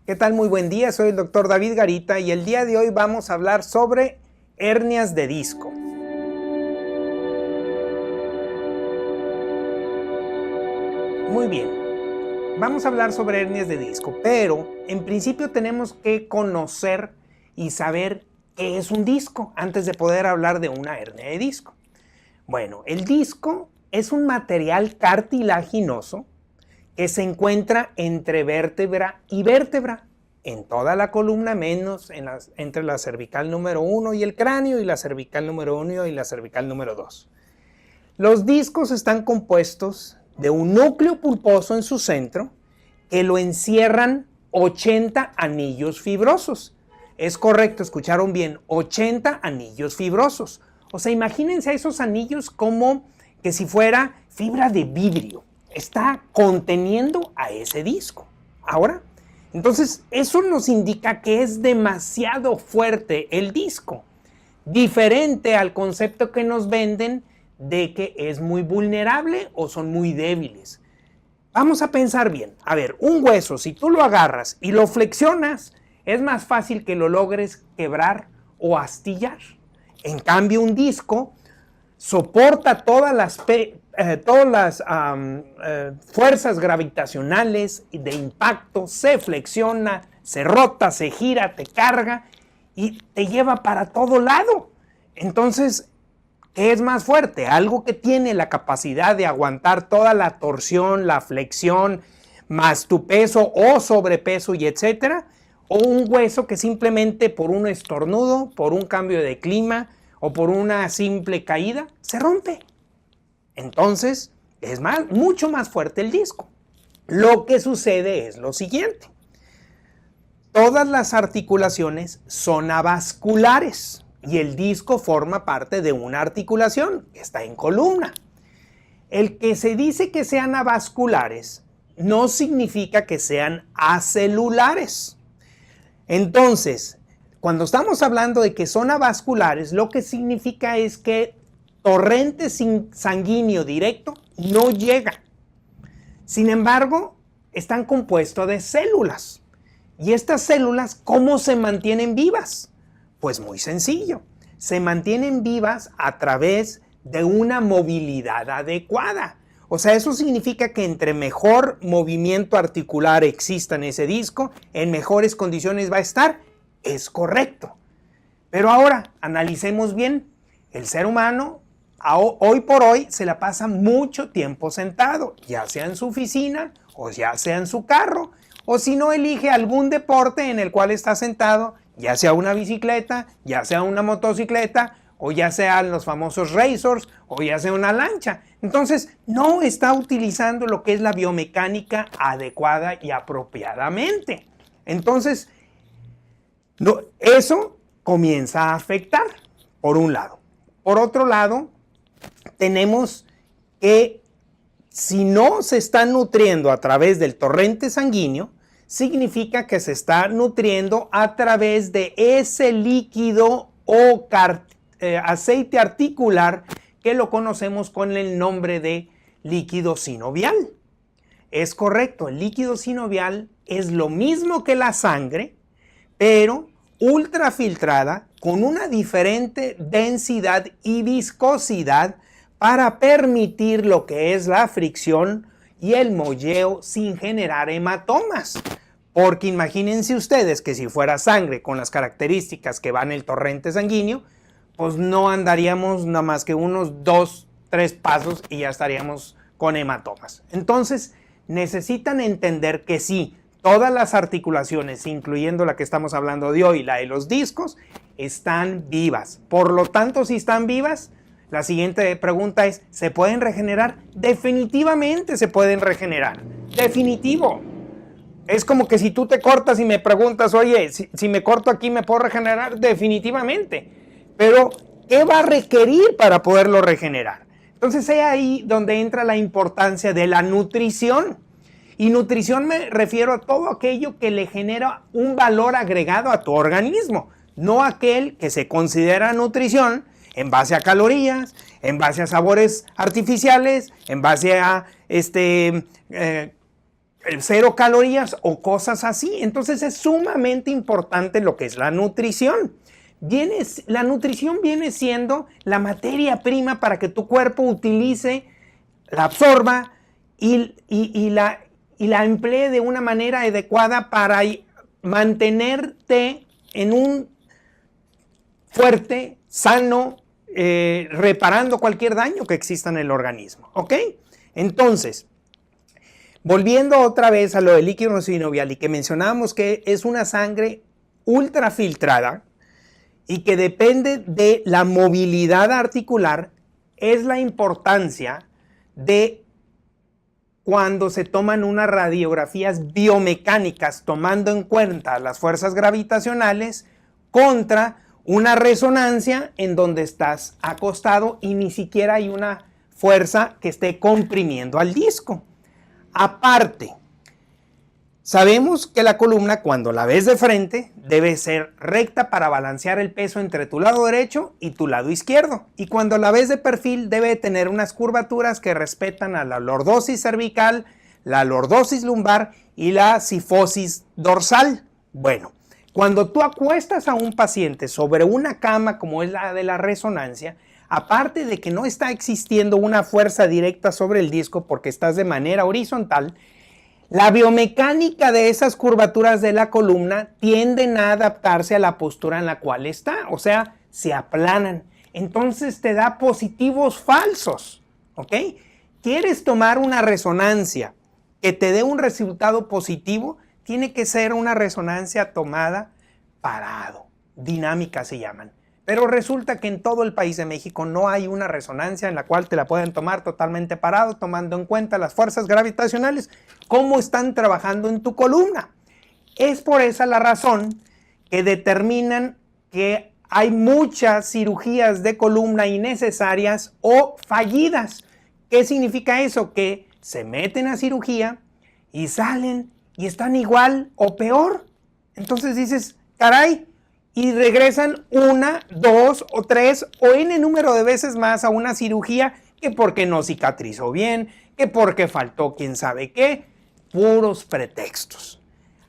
¿Qué tal? Muy buen día, soy el doctor David Garita y el día de hoy vamos a hablar sobre hernias de disco. Muy bien, vamos a hablar sobre hernias de disco, pero en principio tenemos que conocer y saber qué es un disco antes de poder hablar de una hernia de disco. Bueno, el disco es un material cartilaginoso que se encuentra entre vértebra y vértebra, en toda la columna menos entre la cervical número 1 y el cráneo y la cervical número 1 y la cervical número 2. Los discos están compuestos de un núcleo pulposo en su centro que lo encierran 80 anillos fibrosos. Es correcto, escucharon bien, 80 anillos fibrosos. O sea, imagínense a esos anillos como que si fuera fibra de vidrio. Está conteniendo a ese disco. Ahora, entonces eso nos indica que es demasiado fuerte el disco, diferente al concepto que nos venden de que es muy vulnerable o son muy débiles. Vamos a pensar bien. A ver, un hueso, si tú lo agarras y lo flexionas, es más fácil que lo logres quebrar o astillar. En cambio, un disco soporta todas las fuerzas gravitacionales de impacto, se flexiona, se rota, se gira, te carga y te lleva para todo lado. Entonces, ¿qué es más fuerte? Algo que tiene la capacidad de aguantar toda la torsión, la flexión, más tu peso o sobrepeso y etcétera, o un hueso que simplemente por un estornudo, por un cambio de clima o por una simple caída, se rompe. Entonces, es mucho más fuerte el disco. Lo que sucede es lo siguiente. Todas las articulaciones son avasculares y el disco forma parte de una articulación que está en columna. El que se dice que sean avasculares no significa que sean acelulares. Entonces, cuando estamos hablando de que son avasculares, lo que significa es que torrente sanguíneo directo no llega. Sin embargo, están compuestos de células. ¿Y estas células cómo se mantienen vivas? Pues muy sencillo. Se mantienen vivas a través de una movilidad adecuada. O sea, eso significa que entre mejor movimiento articular exista en ese disco, en mejores condiciones va a estar. Es correcto. Pero ahora, analicemos bien. El ser humano hoy por hoy se la pasa mucho tiempo sentado, ya sea en su oficina o ya sea en su carro, o si no elige algún deporte en el cual está sentado, ya sea una bicicleta, ya sea una motocicleta, o ya sean los famosos racers, o ya sea una lancha. Entonces, no está utilizando lo que es la biomecánica adecuada y apropiadamente. Entonces, eso comienza a afectar, por un lado. Por otro lado, tenemos que si no se está nutriendo a través del torrente sanguíneo, significa que se está nutriendo a través de ese líquido o aceite articular que lo conocemos con el nombre de líquido sinovial. Es correcto, el líquido sinovial es lo mismo que la sangre, pero ultrafiltrada con una diferente densidad y viscosidad para permitir lo que es la fricción y el molleo sin generar hematomas. Porque imagínense ustedes que si fuera sangre con las características que va en el torrente sanguíneo, pues no andaríamos nada más que unos 2, 3 pasos y ya estaríamos con hematomas. Entonces necesitan entender que sí, todas las articulaciones, incluyendo la que estamos hablando de hoy, la de los discos, están vivas. Por lo tanto, si están vivas, la siguiente pregunta es, ¿se pueden regenerar? Definitivamente se pueden regenerar. Definitivo. Es como que si tú te cortas y me preguntas, oye, si me corto aquí, ¿me puedo regenerar? Definitivamente. Pero, ¿qué va a requerir para poderlo regenerar? Entonces, es ahí donde entra la importancia de la nutrición. Y nutrición me refiero a todo aquello que le genera un valor agregado a tu organismo, no aquel que se considera nutrición en base a calorías, en base a sabores artificiales, en base a 0 calorías o cosas así. Entonces es sumamente importante lo que es la nutrición. La nutrición viene siendo la materia prima para que tu cuerpo utilice, la absorba y la emplee de una manera adecuada para mantenerte en un fuerte, sano, reparando cualquier daño que exista en el organismo. ¿Ok? Entonces, volviendo otra vez a lo del líquido sinovial y que mencionábamos que es una sangre ultrafiltrada y que depende de la movilidad articular, es la importancia de cuando se toman unas radiografías biomecánicas tomando en cuenta las fuerzas gravitacionales contra una resonancia en donde estás acostado y ni siquiera hay una fuerza que esté comprimiendo al disco. Aparte, sabemos que la columna, cuando la ves de frente, debe ser recta para balancear el peso entre tu lado derecho y tu lado izquierdo. Y cuando la ves de perfil, debe tener unas curvaturas que respetan a la lordosis cervical, la lordosis lumbar y la cifosis dorsal. Bueno, cuando tú acuestas a un paciente sobre una cama como es la de la resonancia, aparte de que no está existiendo una fuerza directa sobre el disco porque estás de manera horizontal, la biomecánica de esas curvaturas de la columna tienden a adaptarse a la postura en la cual está, o sea, se aplanan. Entonces te da positivos falsos, ¿ok? ¿Quieres tomar una resonancia que te dé un resultado positivo? Tiene que ser una resonancia tomada parado, dinámica se llaman. Pero resulta que en todo el país de México no hay una resonancia en la cual te la pueden tomar totalmente parado, tomando en cuenta las fuerzas gravitacionales, cómo están trabajando en tu columna. Es por esa la razón que determinan que hay muchas cirugías de columna innecesarias o fallidas. ¿Qué significa eso? Que se meten a cirugía y salen y están igual o peor. Entonces dices, caray, y regresan 1, 2 o 3 o n número de veces más a una cirugía que porque no cicatrizó bien, que porque faltó quién sabe qué, puros pretextos.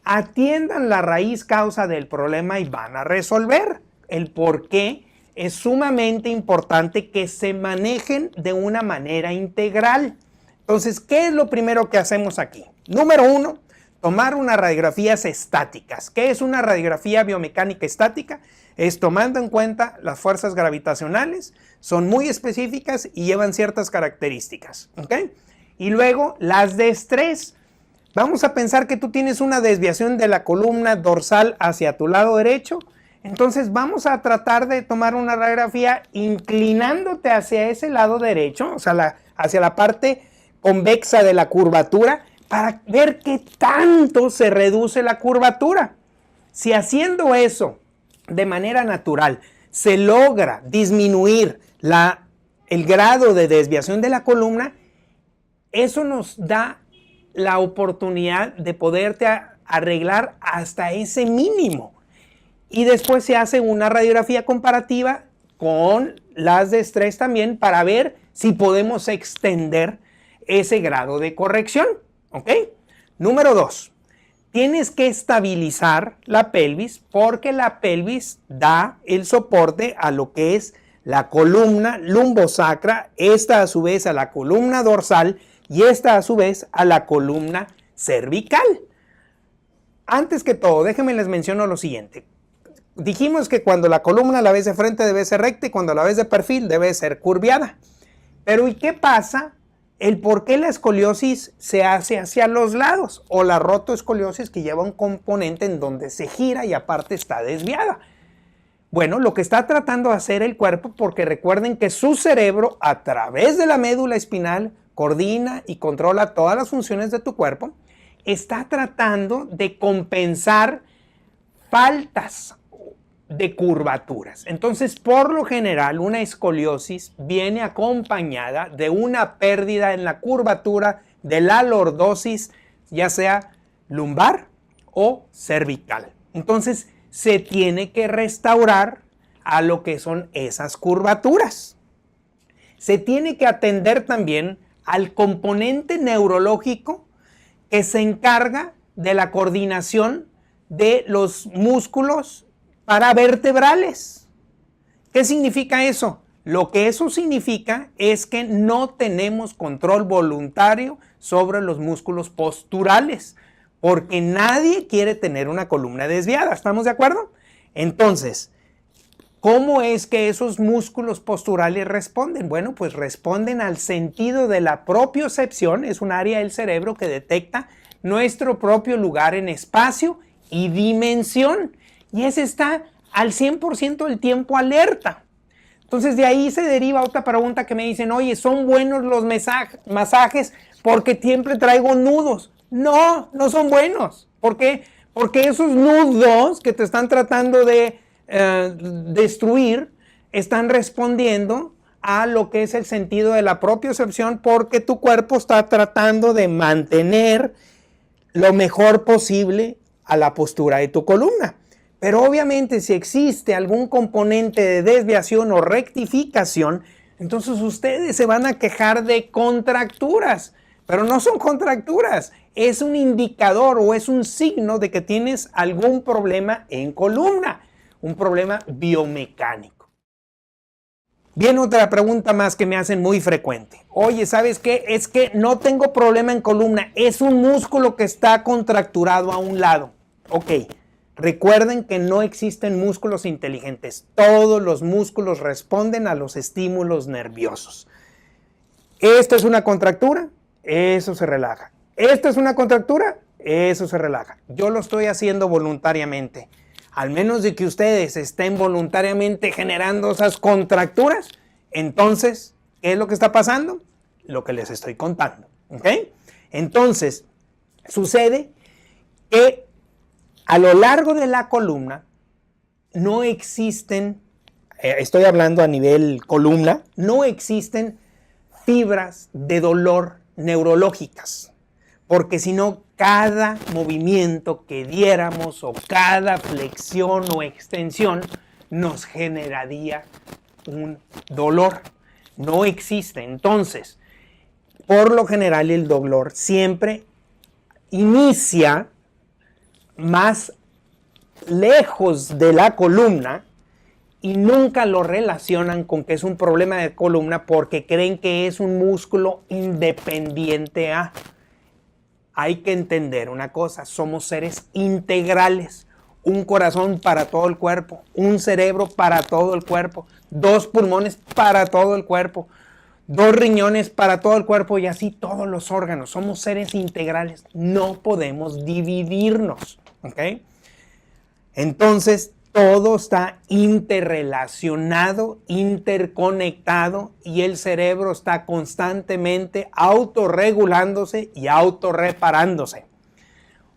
Atiendan la raíz causa del problema y van a resolver. El por qué es sumamente importante que se manejen de una manera integral. Entonces, ¿qué es lo primero que hacemos aquí? Número 1, tomar unas radiografías estáticas. ¿Qué es una radiografía biomecánica estática? Es tomando en cuenta las fuerzas gravitacionales, son muy específicas y llevan ciertas características, ¿ok? Y luego las de estrés. Vamos a pensar que tú tienes una desviación de la columna dorsal hacia tu lado derecho. Entonces vamos a tratar de tomar una radiografía inclinándote hacia ese lado derecho, o sea, hacia la parte convexa de la curvatura, para ver qué tanto se reduce la curvatura. Si haciendo eso de manera natural se logra disminuir el grado de desviación de la columna, eso nos da la oportunidad de poderte arreglar hasta ese mínimo. Y después se hace una radiografía comparativa con las de estrés también para ver si podemos extender ese grado de corrección. ¿Ok? Número 2. Tienes que estabilizar la pelvis porque la pelvis da el soporte a lo que es la columna lumbosacra, esta a su vez a la columna dorsal y esta a su vez a la columna cervical. Antes que todo, déjenme les menciono lo siguiente. Dijimos que cuando la columna la ves de frente debe ser recta y cuando la ves de perfil debe ser curviada. Pero ¿y qué pasa? El por qué la escoliosis se hace hacia los lados o la rotoescoliosis que lleva un componente en donde se gira y aparte está desviada. Bueno, lo que está tratando de hacer el cuerpo, porque recuerden que su cerebro a través de la médula espinal coordina y controla todas las funciones de tu cuerpo, está tratando de compensar faltas de curvaturas. Entonces, por lo general, una escoliosis viene acompañada de una pérdida en la curvatura de la lordosis, ya sea lumbar o cervical. Entonces, se tiene que restaurar a lo que son esas curvaturas. Se tiene que atender también al componente neurológico que se encarga de la coordinación de los músculos paravertebrales. ¿Qué significa eso? Lo que eso significa es que no tenemos control voluntario sobre los músculos posturales, porque nadie quiere tener una columna desviada, ¿estamos de acuerdo? Entonces, ¿cómo es que esos músculos posturales responden? Bueno, pues responden al sentido de la propiocepción, es un área del cerebro que detecta nuestro propio lugar en espacio y dimensión, y ese está al 100% del tiempo alerta. Entonces de ahí se deriva otra pregunta que me dicen, oye, ¿son buenos los masajes porque siempre traigo nudos? No, no son buenos. ¿Por qué? Porque esos nudos que te están tratando de destruir están respondiendo a lo que es el sentido de la propiocepción, porque tu cuerpo está tratando de mantener lo mejor posible a la postura de tu columna. Pero obviamente si existe algún componente de desviación o rectificación, entonces ustedes se van a quejar de contracturas. Pero no son contracturas, es un indicador o es un signo de que tienes algún problema en columna, un problema biomecánico. Viene otra pregunta más que me hacen muy frecuente. Oye, ¿sabes qué? Es que no tengo problema en columna, es un músculo que está contracturado a un lado. Ok. Recuerden que no existen músculos inteligentes. Todos los músculos responden a los estímulos nerviosos. Esta es una contractura, eso se relaja. Esta es una contractura, eso se relaja. Yo lo estoy haciendo voluntariamente. Al menos de que ustedes estén voluntariamente generando esas contracturas, entonces, ¿qué es lo que está pasando? Lo que les estoy contando. ¿Ok? Entonces, sucede que a lo largo de la columna no existen, estoy hablando a nivel columna, no existen fibras de dolor neurológicas, porque si no, cada movimiento que diéramos o cada flexión o extensión nos generaría un dolor. No existe. Entonces, por lo general el dolor siempre inicia más lejos de la columna y nunca lo relacionan con que es un problema de columna porque creen que es un músculo independiente a. Hay que entender una cosa, somos seres integrales, un corazón para todo el cuerpo, un cerebro para todo el cuerpo, 2 pulmones para todo el cuerpo, 2 riñones para todo el cuerpo y así todos los órganos. Somos seres integrales, no podemos dividirnos. ¿Ok? Entonces, todo está interrelacionado, interconectado y el cerebro está constantemente autorregulándose y autorreparándose.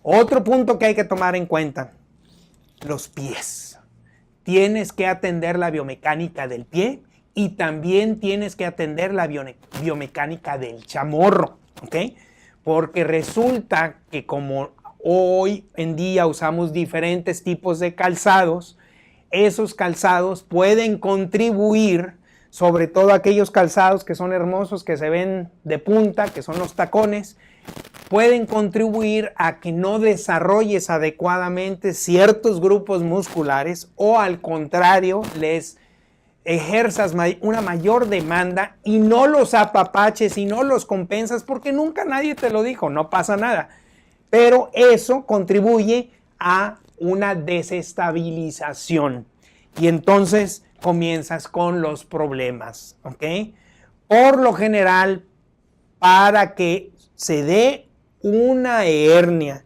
Otro punto que hay que tomar en cuenta, los pies. Tienes que atender la biomecánica del pie y también tienes que atender la biomecánica del chamorro. ¿Ok? Porque resulta que como hoy en día usamos diferentes tipos de calzados, esos calzados pueden contribuir, sobre todo aquellos calzados que son hermosos, que se ven de punta, que son los tacones, pueden contribuir a que no desarrolles adecuadamente ciertos grupos musculares o al contrario, les ejerzas una mayor demanda y no los apapaches y no los compensas porque nunca nadie te lo dijo, no pasa nada. Pero eso contribuye a una desestabilización y entonces comienzas con los problemas, ¿ok? Por lo general, para que se dé una hernia,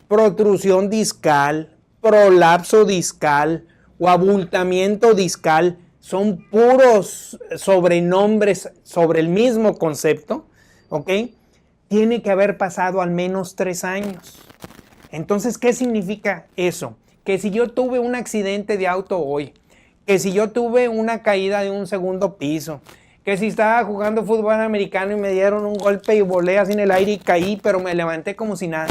protrusión discal, prolapso discal o abultamiento discal, son puros sobrenombres sobre el mismo concepto, ¿ok? Tiene que haber pasado al menos 3 años. Entonces, ¿qué significa eso? Que si yo tuve un accidente de auto hoy, que si yo tuve una caída de un 2º piso, que si estaba jugando fútbol americano y me dieron un golpe y volé así en el aire y caí, pero me levanté como si nada,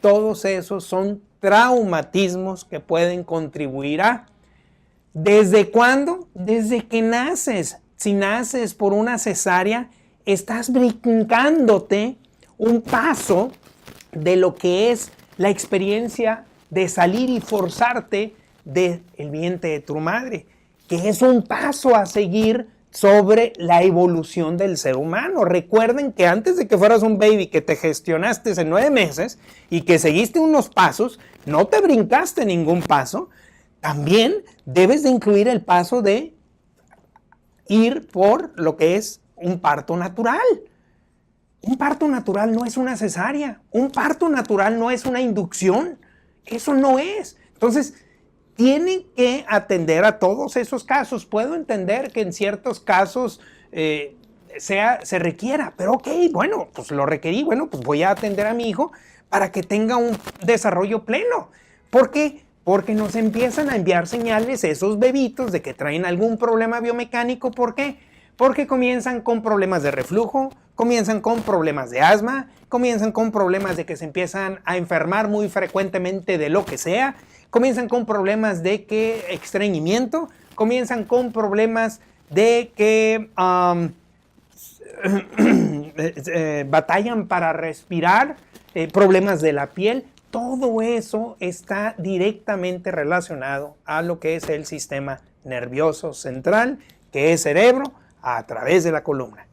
todos esos son traumatismos que pueden contribuir a. ¿Desde cuándo? Desde que naces. Si naces por una cesárea, estás brincándote un paso de lo que es la experiencia de salir y forzarte del vientre de tu madre, que es un paso a seguir sobre la evolución del ser humano. Recuerden que antes de que fueras un baby, que te gestionaste en 9 meses y que seguiste unos pasos, no te brincaste ningún paso, también debes de incluir el paso de ir por lo que es un parto natural. Un parto natural no es una cesárea, un parto natural no es una inducción, eso no es. Entonces, tienen que atender a todos esos casos. Puedo entender que en ciertos casos se requiera, pero ok, bueno, pues lo requerí, bueno, pues voy a atender a mi hijo para que tenga un desarrollo pleno. ¿Por qué? Porque nos empiezan a enviar señales esos bebitos de que traen algún problema biomecánico. ¿Por qué? Porque comienzan con problemas de reflujo, comienzan con problemas de asma, comienzan con problemas de que se empiezan a enfermar muy frecuentemente de lo que sea, comienzan con problemas de que estreñimiento, comienzan con problemas de que batallan para respirar, problemas de la piel. Todo eso está directamente relacionado a lo que es el sistema nervioso central, que es cerebro, a través de la columna.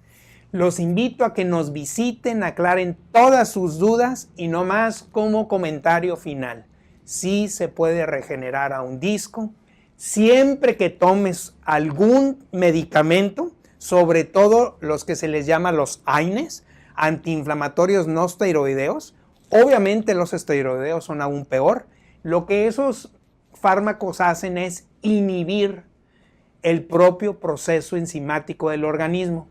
Los invito a que nos visiten, aclaren todas sus dudas y no más como comentario final. Sí se puede regenerar a un disco, siempre que tomes algún medicamento, sobre todo los que se les llama los AINES, antiinflamatorios no esteroideos. Obviamente los esteroideos son aún peor. Lo que esos fármacos hacen es inhibir el propio proceso enzimático del organismo.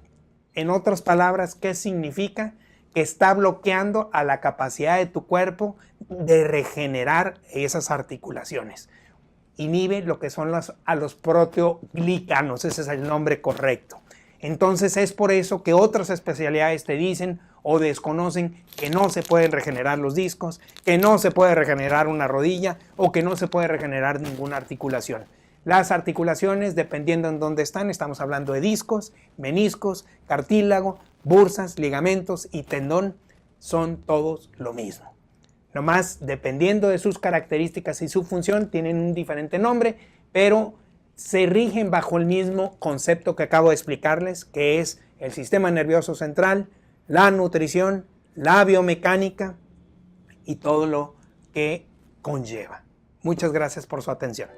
En otras palabras, ¿qué significa? Que está bloqueando a la capacidad de tu cuerpo de regenerar esas articulaciones. Inhibe lo que son a los proteoglicanos, ese es el nombre correcto. Entonces es por eso que otras especialidades te dicen o desconocen que no se pueden regenerar los discos, que no se puede regenerar una rodilla o que no se puede regenerar ninguna articulación. Las articulaciones, dependiendo en dónde están, estamos hablando de discos, meniscos, cartílago, bursas, ligamentos y tendón, son todos lo mismo. Nomás, dependiendo de sus características y su función, tienen un diferente nombre, pero se rigen bajo el mismo concepto que acabo de explicarles, que es el sistema nervioso central, la nutrición, la biomecánica y todo lo que conlleva. Muchas gracias por su atención.